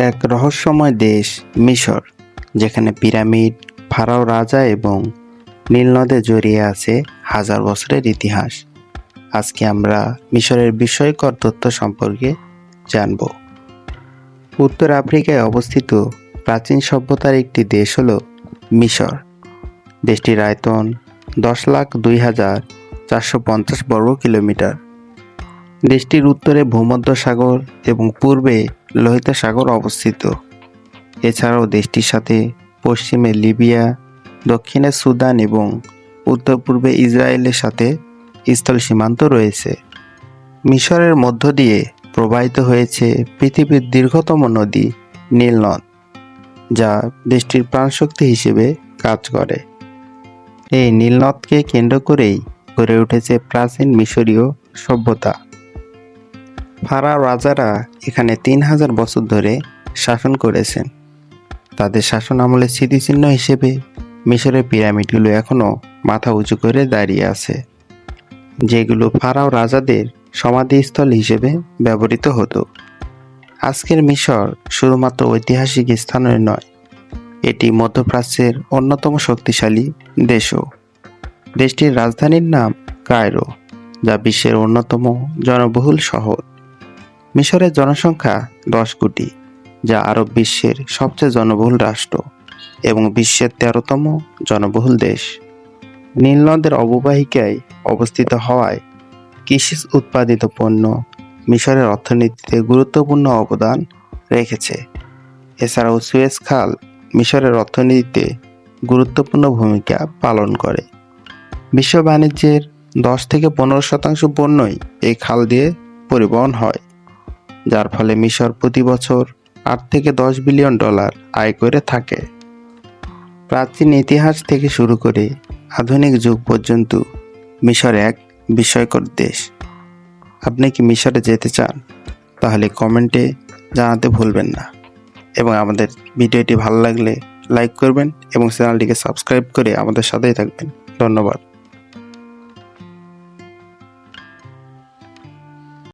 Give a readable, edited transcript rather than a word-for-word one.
এক রহস্যময় দেশ মিশর, যেখানে পিরামিড, ফারাও রাজা এবং নীল নদে জড়িয়ে আছে হাজার বছরের ইতিহাস। আজকে আমরা মিশরের বিস্ময়কর তথ্য সম্পর্কে জানব। উত্তর আফ্রিকায় অবস্থিত প্রাচীন সভ্যতার একটি দেশ হল মিশর। দেশটির আয়তন 10,02,450 বর্গ কিলোমিটার। দেশটির উত্তরে ভূমধ্যসাগর এবং পূর্বে লোহিত সাগর অবস্থিত। এছাড়াও দেশটির সাথে পশ্চিমে লিবিয়া, দক্ষিণে সুদান এবং উত্তর পূর্বে ইসরায়েলের সাথে স্থল সীমান্ত রয়েছে। মিশরের মধ্য দিয়ে প্রবাহিত হয়েছে পৃথিবীর দীর্ঘতম নদী নীল নদ, যা দেশটির প্রাণশক্তি হিসেবে কাজ করে। এই নীল নদকে কেন্দ্র করেই গড়ে উঠেছে প্রাচীন মিশরীয় সভ্যতা। ফারাও রাজারা এখানে 3000 বছর ধরে শাসন করেছেন। তাদের শাসন আমলের স্মৃতিচিহ্ন হিসেবে মিশরের পিরামিডগুলো এখনও মাথা উঁচু করে দাঁড়িয়ে আছে, যেগুলো ফারাও রাজাদের সমাধিস্থল হিসেবে ব্যবহৃত হতো। আজকের মিশর শুধুমাত্র ঐতিহাসিক স্থানই নয়, এটি মধ্যপ্রাচ্যের অন্যতম শক্তিশালী দেশও। দেশটির রাজধানীর নাম কায়রো, যা বিশ্বের অন্যতম জনবহুল শহর। মিশরের জনসংখ্যা 10 কোটি, যা আরব বিশ্বের সবচেয়ে জনবহুল রাষ্ট্র এবং বিশ্বের 13তম জনবহুল দেশ। নীল নদের অববাহিকায় অবস্থিত হওয়ায় কৃষি উৎপাদিত পণ্য মিশরের অর্থনীতিতে গুরুত্বপূর্ণ অবদান রেখেছে। এছাড়াও সুয়েজ খাল মিশরের অর্থনীতিতে গুরুত্বপূর্ণ ভূমিকা পালন করে। বিশ্ব বাণিজ্যের 10 থেকে 15% পণ্যই এই খাল দিয়ে পরিবহন হয়, যার ফলে মিশর প্রতি বছর 8 থেকে 10 বিলিয়ন ডলার আয় করে থাকে। প্রাচীন ইতিহাস থেকে শুরু করে আধুনিক যুগ পর্যন্ত মিশর এক বিস্ময়কর দেশ। আপনি কি মিশরে যেতে চান? তাহলে কমেন্টে জানাতে ভুলবেন না, এবং আমাদের ভিডিওটি ভালো লাগলে লাইক করবেন এবং চ্যানেলটিকে সাবস্ক্রাইব করে আমাদের সাথেই থাকবেন। ধন্যবাদ।